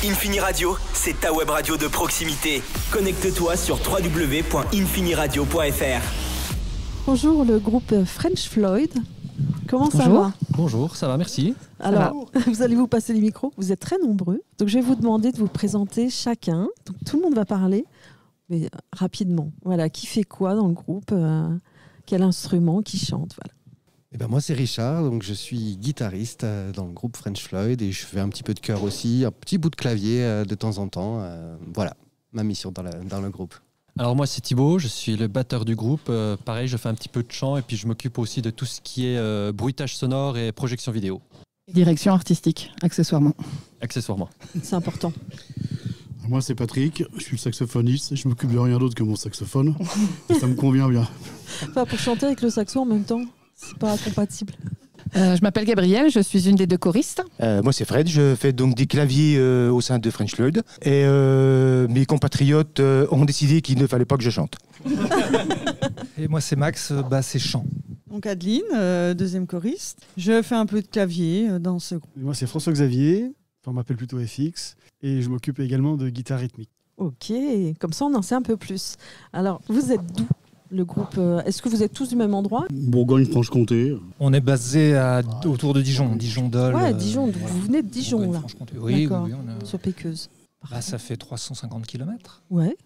Infini Radio, c'est ta web radio de proximité. Connecte-toi sur www.infiniradio.fr. Bonjour le groupe French Floyd. Comment ça Bonjour. va? Bonjour, ça va, merci. Alors, vous allez vous passer les micros. Vous êtes très nombreux. Donc, je vais vous demander de vous présenter chacun. Donc, tout le monde va parler, mais rapidement. Voilà, qui fait quoi dans le groupe, quel instrument, qui chante, voilà. Eh ben moi c'est Richard, donc je suis guitariste dans le groupe French Floyd et je fais un petit peu de chœur aussi, un petit bout de clavier de temps en temps. Voilà, ma mission dans le groupe. Alors moi c'est Thibaut, je suis le batteur du groupe. Pareil, je fais un petit peu de chant et puis je m'occupe aussi de tout ce qui est bruitage sonore et projection vidéo. Direction artistique, accessoirement. Accessoirement. C'est important. Moi c'est Patrick, je suis le saxophoniste, je m'occupe de rien d'autre que mon saxophone. Et ça me convient bien. Pas pour chanter avec le saxo en même temps, c'est pas compatible. Je m'appelle Gabrielle, je suis une des deux choristes. Moi c'est Fred, je fais donc des claviers au sein de French Floyd et mes compatriotes ont décidé qu'il ne fallait pas que je chante. Et moi c'est Max, basse et chant. Donc Adeline, deuxième choriste. Je fais un peu de clavier dans ce groupe. Et moi c'est François-Xavier, on m'appelle plutôt FX et je m'occupe également de guitare rythmique. Ok, comme ça on en sait un peu plus. Alors, vous êtes d'où le groupe? Est-ce que vous êtes tous du même endroit? Bourgogne-Franche-Comté. On est basé autour de Dijon, Dijon-Dole. Ouais, Dijon, vous venez de Dijon là. Oui, D'accord. oui, on a... Sur Péqueuse. Là, ça fait 350 km. Ouais,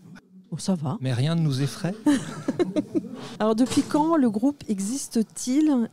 oh, ça va. Mais rien ne nous effraie. Alors depuis quand le groupe existe-t-il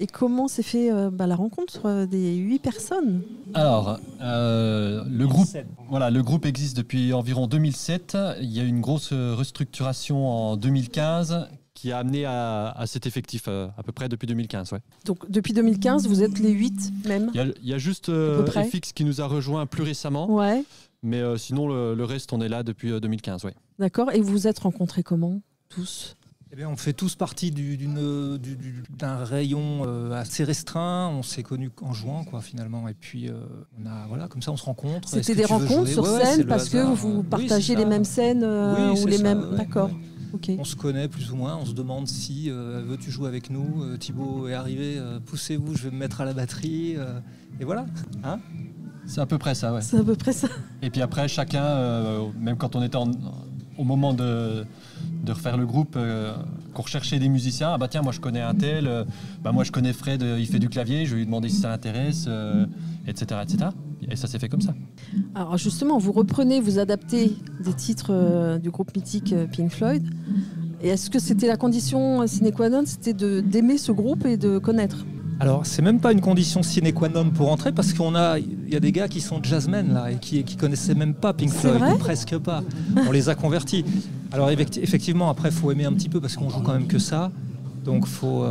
et comment s'est fait la rencontre des 8 personnes? Alors, le groupe existe depuis environ 2007. Il y a eu une grosse restructuration en 2015 qui a amené à cet effectif à peu près depuis 2015. Ouais. Donc depuis 2015, vous êtes les 8 même? Il y a juste FX qui nous a rejoint plus récemment. Ouais. Mais sinon, le reste, on est là depuis 2015. Ouais. D'accord. Et vous vous êtes rencontrés comment, tous? Eh bien, on fait tous partie d'un rayon assez restreint. On s'est connus en jouant, quoi, finalement. Et puis, comme ça, on se rencontre. C'était des rencontres sur scène parce que vous partagez les mêmes scènes ou les mêmes... Ouais, d'accord. Ouais. Okay. On se connaît plus ou moins. On se demande si veux-tu jouer avec nous. Thibaut est arrivé. Poussez-vous, je vais me mettre à la batterie. Et voilà. Hein? C'est à peu près ça, ouais. C'est à peu près ça. Et puis après, chacun, même quand on était au moment de refaire le groupe, qu'on recherchait des musiciens, ah bah tiens, moi je connais un tel, moi je connais Fred, il fait du clavier, je vais lui demander si ça l'intéresse, etc., etc. Et ça s'est fait comme ça. Alors justement, vous reprenez, vous adaptez des titres du groupe mythique Pink Floyd. Et est-ce que c'était la condition sine qua non, c'était d'aimer ce groupe et de connaître? Alors, c'est même pas une condition sine qua non pour entrer parce il y a des gars qui sont jazzmen là et qui connaissaient même pas Pink Floyd, ou presque pas. On les a convertis. Alors effectivement, après, faut aimer un petit peu parce qu'on joue quand même que ça. Donc, faut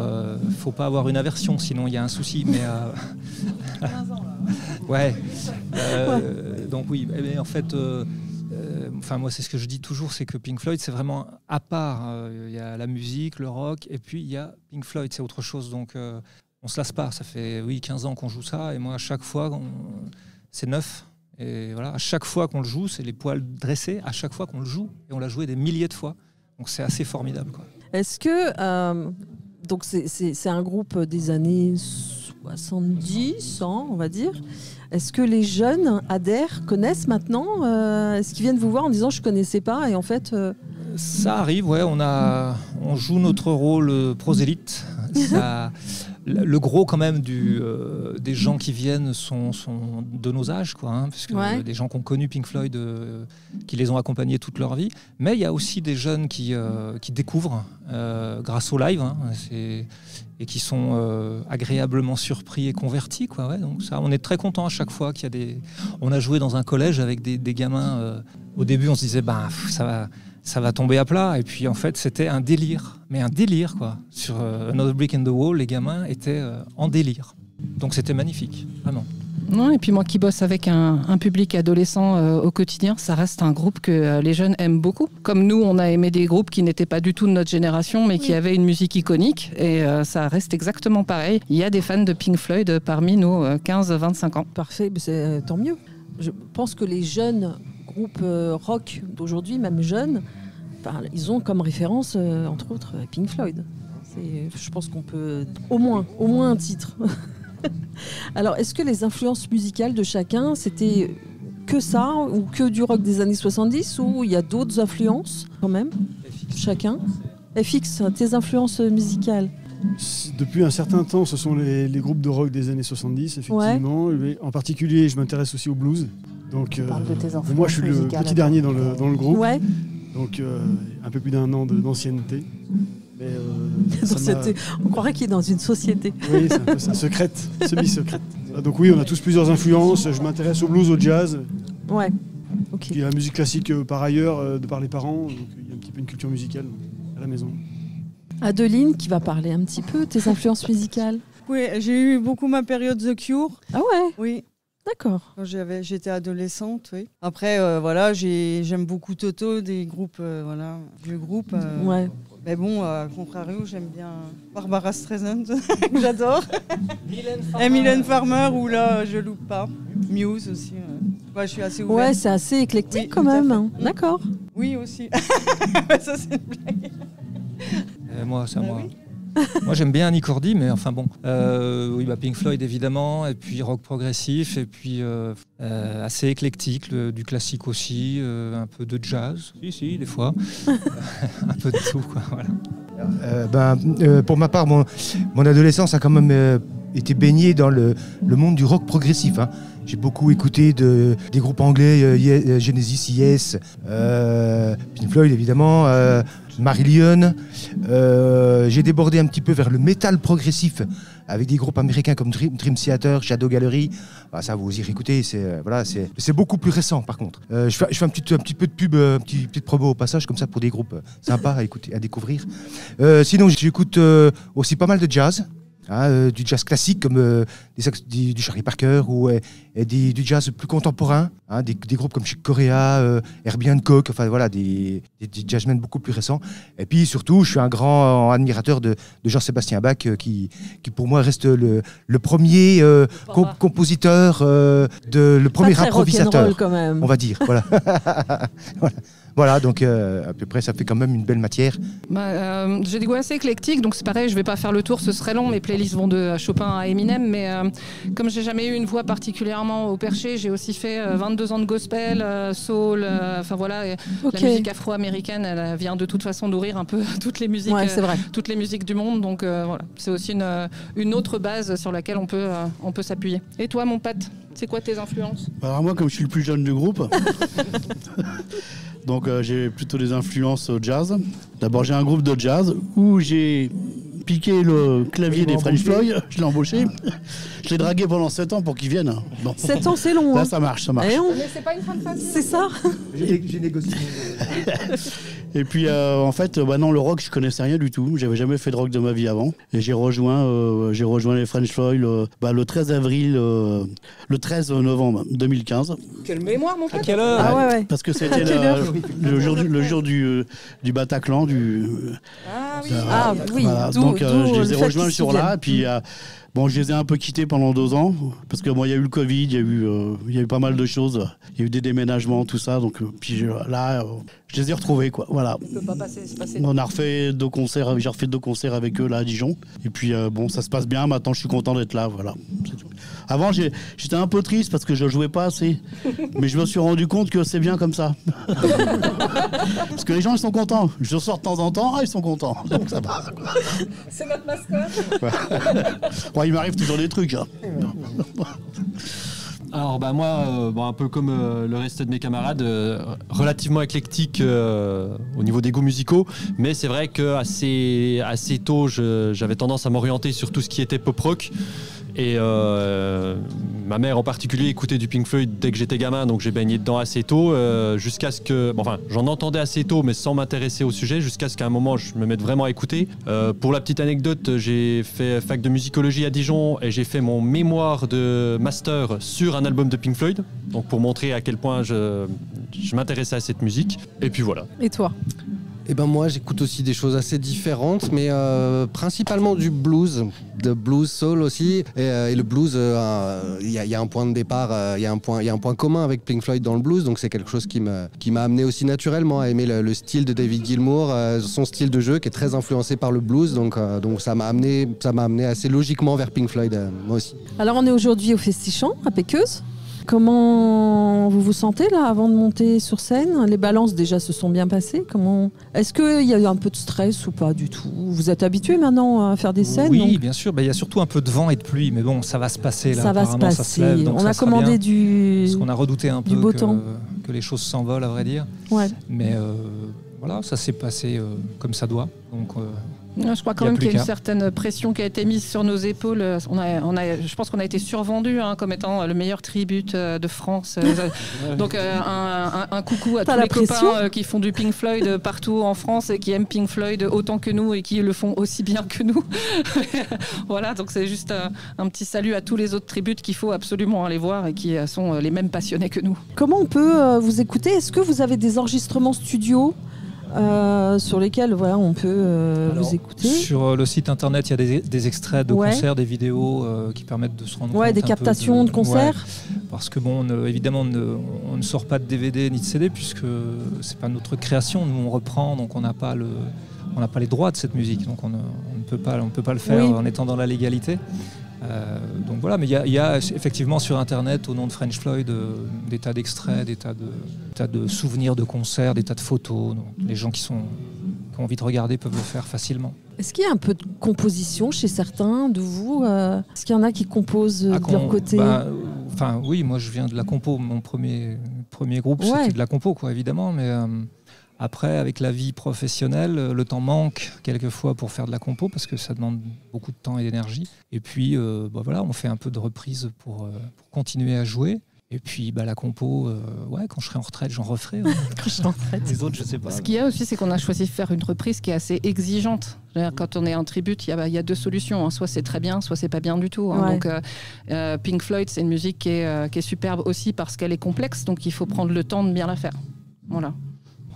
pas avoir une aversion, sinon il y a un souci. Mais ouais. Donc oui, mais en fait. Moi, c'est ce que je dis toujours, c'est que Pink Floyd, c'est vraiment à part. Il y a la musique, le rock, et puis il y a Pink Floyd, c'est autre chose. Donc, on se lasse pas. Ça fait 15 ans qu'on joue ça, et moi, à chaque fois, c'est neuf. Et voilà, à chaque fois qu'on le joue, c'est les poils dressés. À chaque fois qu'on le joue, et on l'a joué des milliers de fois. Donc, c'est assez formidable, quoi. Est-ce que donc c'est un groupe des années 70, 100, on va dire. Est-ce que les jeunes adhèrent, connaissent maintenant est-ce qu'ils viennent vous voir en disant je connaissais pas et en fait Ça arrive, ouais. On joue notre rôle prosélyte. Le gros quand même des gens qui viennent sont de nos âges, quoi, hein, parce que des gens qui ont connu Pink Floyd, qui les ont accompagnés toute leur vie. Mais il y a aussi des jeunes qui découvrent grâce au live, hein, et qui sont agréablement surpris et convertis, quoi. Ouais, donc ça, on est très content à chaque fois qu'il y a On a joué dans un collège avec des gamins. Au début, on se disait ça va tomber à plat. Et puis, en fait, c'était un délire. Mais un délire, quoi. Sur Another Brick in the Wall, les gamins étaient en délire. Donc, c'était magnifique, vraiment. Non, et puis moi qui bosse avec un public adolescent au quotidien, ça reste un groupe que les jeunes aiment beaucoup. Comme nous, on a aimé des groupes qui n'étaient pas du tout de notre génération, mais qui avaient une musique iconique. Et ça reste exactement pareil. Il y a des fans de Pink Floyd parmi nos 15-25 ans. Parfait, c'est tant mieux. Je pense que les jeunes groupes rock d'aujourd'hui, même jeunes, ils ont comme référence, entre autres, Pink Floyd. Je pense qu'on peut... Au moins un titre. Alors, est-ce que les influences musicales de chacun, c'était que ça ou que du rock des années 70 ou il y a d'autres influences quand même, chacun? FX, tes influences musicales? Depuis un certain temps, ce sont les groupes de rock des années 70, effectivement. Mais en particulier, je m'intéresse aussi au blues. Donc, moi, je suis le petit dernier dans le groupe. Ouais. Donc, un peu plus d'1 an d'ancienneté. Mais, on croirait qu'il est dans une société. Oui, c'est un peu ça, secrète, semi-secrète. Donc oui, on a tous plusieurs influences. Je m'intéresse au blues, au jazz. Ouais. Ok. Il y a la musique classique par ailleurs, de par les parents. Donc, il y a un petit peu une culture musicale à la maison. Adeline, qui va parler un petit peu, tes influences musicales. Oui, j'ai eu beaucoup ma période The Cure. Ah ouais? Oui. D'accord. Quand j'étais adolescente, oui. Après, voilà, j'aime beaucoup Toto, des groupes, voilà, vieux groupes. Ouais. Mais bon, à contrario, j'aime bien Barbara Streisand, que j'adore. Et Mylène Farmer, où là, je loupe pas. Muse aussi. Ouais, je suis assez ouverte. Ouais, c'est assez éclectique quand même. D'accord. Oui, aussi. Ça, c'est une blague. Moi, c'est à moi. Oui. Moi, j'aime bien Annie Cordy, mais enfin bon. Oui, Pink Floyd, évidemment, et puis rock progressif, et puis assez éclectique, du classique aussi, un peu de jazz, si, des fois. Un peu de tout, quoi, voilà. Pour ma part, mon adolescence a quand même été baignée dans le monde du rock progressif. Hein. J'ai beaucoup écouté des groupes anglais, Genesis, Yes, Pink Floyd, évidemment, Marillion. J'ai débordé un petit peu vers le métal progressif avec des groupes américains comme Dream Theater, Shadow Gallery. Ah, ça, vous irez écouter. C'est beaucoup plus récent, par contre. Je fais un petit peu de pub, petite promo au passage, comme ça, pour des groupes sympas à découvrir. Sinon, j'écoute aussi pas mal de jazz. Du jazz classique comme du Charlie Parker ou du jazz plus contemporain, des groupes comme Chick Corea, Herbie Hancock, enfin voilà, des jazzmen beaucoup plus récents. Et puis surtout, je suis un grand admirateur de Jean-Sébastien Bach qui pour moi reste le premier compositeur, le premier improvisateur, quand même. on va dire. Voilà. Voilà, donc à peu près, ça fait quand même une belle matière. J'ai des goûts assez éclectiques, donc c'est pareil, je vais pas faire le tour, ce serait long. Mes playlists vont de Chopin à Eminem, mais comme j'ai jamais eu une voix particulièrement au perché, j'ai aussi fait 22 ans de gospel, soul, enfin voilà. La musique afro-américaine, elle vient de toute façon nourrir un peu toutes les musiques, toutes les musiques du monde, donc voilà, c'est aussi une autre base sur laquelle on peut s'appuyer. Et toi, mon Pat, c'est quoi tes influences? Alors moi, comme je suis le plus jeune du groupe. Donc j'ai plutôt des influences jazz. D'abord j'ai un groupe de jazz où j'ai piqué le clavier des French Floyd, je l'ai embauché. Je l'ai dragué pendant 7 ans pour qu'il vienne. Bon. 7 ans c'est long. Là ça marche. Mais c'est pas une fin de phase. C'est ça. J'ai négocié. Et puis en fait, non, le rock je connaissais rien du tout. J'avais jamais fait de rock de ma vie avant. Et j'ai rejoint les French Floyd le 13 avril, le 13 novembre 2015. Quelle mémoire mon pote. À quelle heure? Ouais. Parce que c'était le jour du Bataclan. Oui. Voilà. Donc je les ai rejoints le jour-là. Et puis bon, je les ai un peu quittés pendant 2 ans parce que il y a eu le Covid, il y a eu pas mal de choses, il y a eu des déménagements, tout ça. Donc puis là, je les ai retrouvés, quoi. Voilà. Ça peut pas passer. On a refait 2 concerts, j'ai refait 2 concerts avec eux là à Dijon. Et puis bon, ça se passe bien. Maintenant, je suis content d'être là. Voilà. Avant, j'étais un peu triste parce que je jouais pas assez, mais je me suis rendu compte que c'est bien comme ça. Parce que les gens ils sont contents. Je sors de temps en temps, ils sont contents. Donc ça va. C'est notre mascotte. Bon, il m'arrive toujours des trucs. Hein. Alors moi, un peu comme le reste de mes camarades, relativement éclectique au niveau des goûts musicaux, mais c'est vrai que assez tôt, j'avais tendance à m'orienter sur tout ce qui était pop-rock. Et ma mère en particulier écoutait du Pink Floyd dès que j'étais gamin, donc j'ai baigné dedans assez tôt, jusqu'à ce que... j'en entendais assez tôt, mais sans m'intéresser au sujet, jusqu'à ce qu'à un moment, je me mette vraiment à écouter. Pour la petite anecdote, j'ai fait fac de musicologie à Dijon et j'ai fait mon mémoire de master sur un album de Pink Floyd, donc pour montrer à quel point je m'intéressais à cette musique. Et puis voilà. Et toi? Eh ben moi j'écoute aussi des choses assez différentes, mais principalement du blues, de blues soul aussi. Et le blues, il y a un point de départ, il y a un point commun avec Pink Floyd dans le blues, donc c'est quelque chose qui m'a amené aussi naturellement à aimer le style de David Gilmour, son style de jeu qui est très influencé par le blues, donc ça m'a amené assez logiquement vers Pink Floyd, moi aussi. Alors on est aujourd'hui au Festichamp à Péqueuse. Comment vous vous sentez là avant de monter sur scène? Les balances déjà se sont bien passées. Est-ce qu'il y a eu un peu de stress ou pas du tout? Vous êtes habitué maintenant à faire des scènes? Oui, bien sûr. Il y a surtout un peu de vent et de pluie, mais bon, ça va se passer. Là. Ça va se passer. Ça se lève, on a commandé parce qu'on a redouté un peu que les choses s'envolent, à vrai dire. Ouais. Mais voilà, ça s'est passé comme ça doit. Donc, je crois quand même qu'il y a une certaine pression qui a été mise sur nos épaules. Je pense qu'on a été survendu comme étant le meilleur tribute de France. Donc un coucou à tous les copains qui font du Pink Floyd partout en France et qui aiment Pink Floyd autant que nous et qui le font aussi bien que nous. Voilà, donc c'est juste un petit salut à tous les autres tributes qu'il faut absolument aller voir et qui sont les mêmes passionnés que nous. Comment on peut vous écouter? Est-ce que vous avez des enregistrements studio sur lesquels on peut vous écouter? Sur le site internet, il y a des extraits de concerts, des vidéos qui permettent de se rendre compte. Des captations de concerts. Parce que évidemment, on ne sort pas de DVD ni de CD puisque c'est pas notre création. Nous, on reprend, donc on n'a pas les droits de cette musique, donc on ne peut pas le faire en étant dans la légalité. Donc voilà, mais il y a effectivement sur internet au nom de French Floyd des tas d'extraits, des tas de souvenirs de concerts, des tas de photos. Donc les gens qui ont envie de regarder peuvent le faire facilement. Est-ce qu'il y a un peu de composition chez certains de vous? Est-ce qu'il y en a qui composent de leur côté? Oui, moi je viens de la compo. Mon premier groupe c'était de la compo, évidemment, mais après, avec la vie professionnelle, le temps manque quelquefois pour faire de la compo parce que ça demande beaucoup de temps et d'énergie. Et puis, on fait un peu de reprise pour continuer à jouer. Et puis, la compo, quand je serai en retraite, j'en referai. Quand je serai en retraite. Les autres, je sais pas. Ce qu'il y a aussi, c'est qu'on a choisi de faire une reprise qui est assez exigeante. Quand on est en tribute, il y a deux solutions. Soit c'est très bien, soit c'est pas bien du tout. Donc, Pink Floyd, c'est une musique qui est superbe aussi parce qu'elle est complexe. Donc, il faut prendre le temps de bien la faire. Voilà.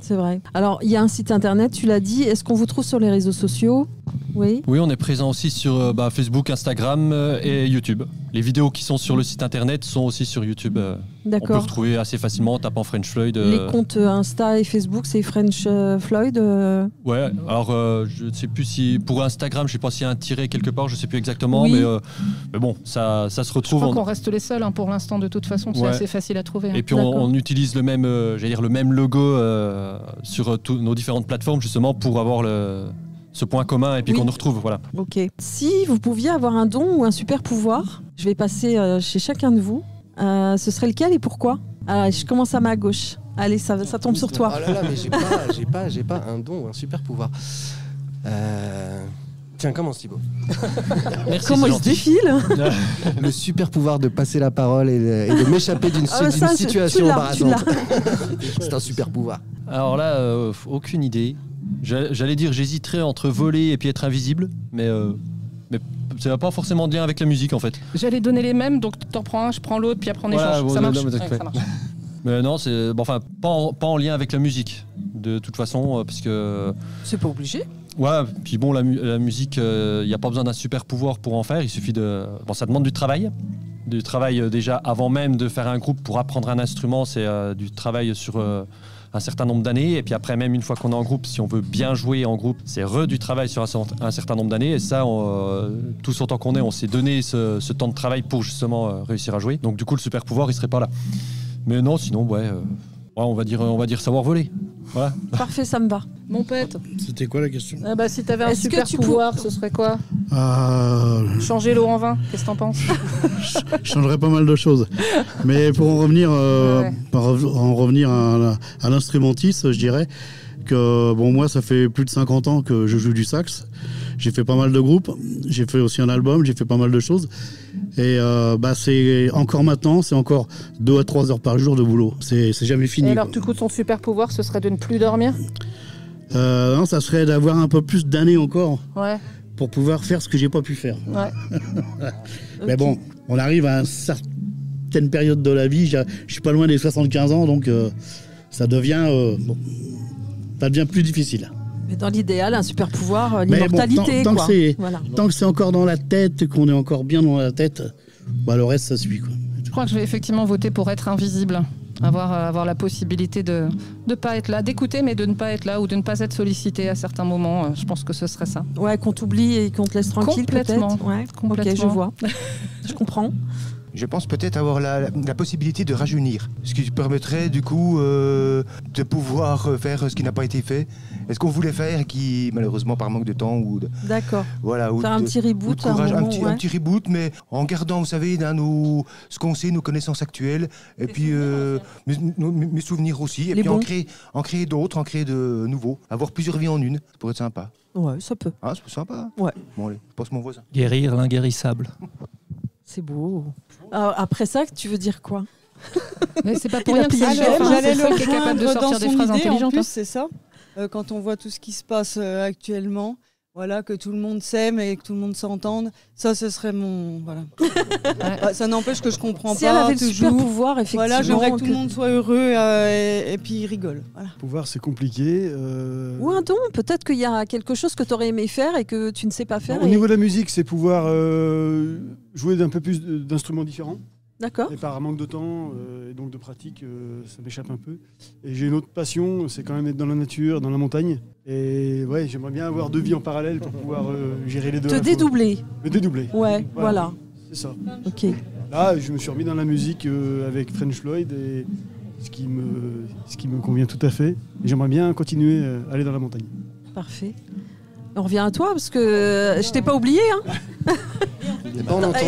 C'est vrai. Alors, il y a un site internet, tu l'as dit. Est-ce qu'on vous trouve sur les réseaux sociaux? Oui, on est présent aussi sur Facebook, Instagram et YouTube. Les vidéos qui sont sur le site internet sont aussi sur YouTube. D'accord. On peut retrouver assez facilement en tapant French Floyd. Les comptes Insta et Facebook, c'est French Floyd Ouais, alors je ne sais plus si... Pour Instagram, je ne sais pas s'il y a un tiret quelque part, je ne sais plus exactement, mais bon, ça se retrouve. Je crois qu'on reste les seuls pour l'instant, de toute façon, c'est assez facile à trouver. Et puis on utilise le même, le même logo sur nos différentes plateformes, justement, pour avoir ce point commun et puis qu'on nous retrouve, voilà. Ok. Si vous pouviez avoir un don ou un super pouvoir, je vais passer chez chacun de vous. Ce serait lequel et pourquoi? Je commence à ma gauche. Allez, ça tombe sur toi. Oh là là, mais j'ai pas un don ou un super pouvoir. Tiens, commence Thibaut. Merci, comment il se défile? Le super pouvoir de passer la parole et de m'échapper d'une situation embarrassante. C'est un super pouvoir. Alors là, aucune idée. J'allais dire, j'hésiterais entre voler et puis être invisible, mais ça n'a pas forcément de lien avec la musique en fait. J'allais donner les mêmes, donc t'en prends un, je prends l'autre, puis après on échange. Ça marche. Ça marche. Mais non, c'est pas en lien avec la musique, de toute façon, parce que... C'est pas obligé. Ouais, puis bon, la musique, il n'y a pas besoin d'un super pouvoir pour en faire, il suffit de... Bon, ça demande du travail déjà avant même de faire un groupe pour apprendre un instrument, c'est du travail sur... un certain nombre d'années, et puis après même une fois qu'on est en groupe, si on veut bien jouer en groupe, c'est du travail sur un certain nombre d'années, et ça, tous autant qu'on est, on s'est donné ce temps de travail pour justement réussir à jouer, donc du coup le super pouvoir il serait pas là. Mais non, sinon on va dire savoir voler. Voilà. Parfait, ça me va. Mon pète. C'était quoi la question? Si t'avais un super pouvoir, ce serait quoi? Changer l'eau en vin, qu'est-ce que t'en penses? Je changerais pas mal de choses. Mais pour en revenir à l'instrumentiste, je dirais que moi ça fait plus de 50 ans que je joue du sax. J'ai fait pas mal de groupes, j'ai fait aussi un album, j'ai fait pas mal de choses. Et c'est encore maintenant, c'est encore 2 à 3 heures par jour de boulot. C'est jamais fini. Et alors du coup, son super pouvoir, ce serait de ne plus dormir? Non, ça serait d'avoir un peu plus d'années encore. Ouais. Pour pouvoir faire ce que j'ai pas pu faire. Ouais. Mais bon, on arrive à une certaine période de la vie, je suis pas loin des 75 ans, donc ça devient plus difficile. Mais dans l'idéal, un super pouvoir, l'immortalité. Tant que c'est encore dans la tête, qu'on est encore bien dans la tête, le reste ça suit. Je crois que je vais effectivement voter pour être invisible. Avoir la possibilité de ne pas être là, d'écouter mais de ne pas être là ou de ne pas être sollicité à certains moments. Je pense que ce serait ça. Ouais, qu'on t'oublie et qu'on te laisse tranquille peut-être. Complètement. Ok, je vois. Je comprends. Je pense peut-être avoir la possibilité de rajeunir, ce qui permettrait du coup de pouvoir faire ce qui n'a pas été fait. Est-ce qu'on voulait faire et qui, malheureusement par manque de temps ou de... D'accord. Voilà, faire un petit reboot. Un petit reboot, mais en gardant, vous savez, ce qu'on sait, nos connaissances actuelles, et puis mes souvenirs aussi, et puis en créer d'autres, en créer de nouveaux. Avoir plusieurs vies en une, ça pourrait être sympa. Ouais, ça peut. Ah, c'est sympa. Ouais. Bon, allez, passe mon voisin. Guérir l'inguérissable. C'est beau. Alors, après ça, tu veux dire quoi? Mais c'est pas pour rien que c'est j'allais le qui est capable de sortir des phrases intelligentes. En plus, c'est ça. Quand on voit tout ce qui se passe actuellement, voilà, que tout le monde s'aime et que tout le monde s'entende, ça, ce serait mon... Voilà. Ça n'empêche que je comprends si pas elle avait toujours. Le super pouvoir, effectivement. Voilà, j'aimerais que tout le monde soit heureux et puis rigole. Voilà. Pouvoir, c'est compliqué. Ou un don, peut-être qu'il y a quelque chose que tu aurais aimé faire et que tu ne sais pas faire. Au niveau de la musique, c'est pouvoir jouer d'un peu plus d'instruments différents. D'accord. Et par manque de temps et donc de pratique, ça m'échappe un peu. Et j'ai une autre passion, c'est quand même être dans la nature, dans la montagne. Et ouais, j'aimerais bien avoir 2 vies en parallèle pour pouvoir gérer les deux. Te dédoubler. Me dédoubler. Ouais, voilà. C'est ça. Ok. Là, je me suis remis dans la musique avec French Floyd, et ce qui me convient tout à fait. Et j'aimerais bien continuer à aller dans la montagne. Parfait. On revient à toi, parce que je t'ai pas oublié, hein.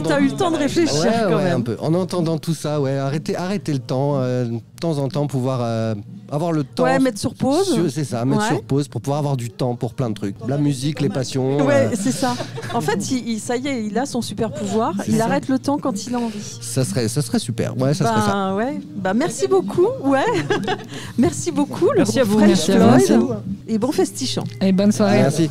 T'as eu le temps de réfléchir quand même. Un peu. En entendant tout ça, arrêtez le temps, de temps en temps pouvoir avoir le temps. Ouais, mettre sur pause. C'est ça, mettre sur pause pour pouvoir avoir du temps pour plein de trucs. La musique, les passions. Ouais, c'est ça. En fait, ça y est, il a son super pouvoir. Il arrête le temps quand il a envie. Ça serait super. Ouais, ça serait ça. Ouais. Merci beaucoup. Ouais. Merci beaucoup. Merci à vous. French Floyd. Et bon festichant. Et bonne soirée. Merci.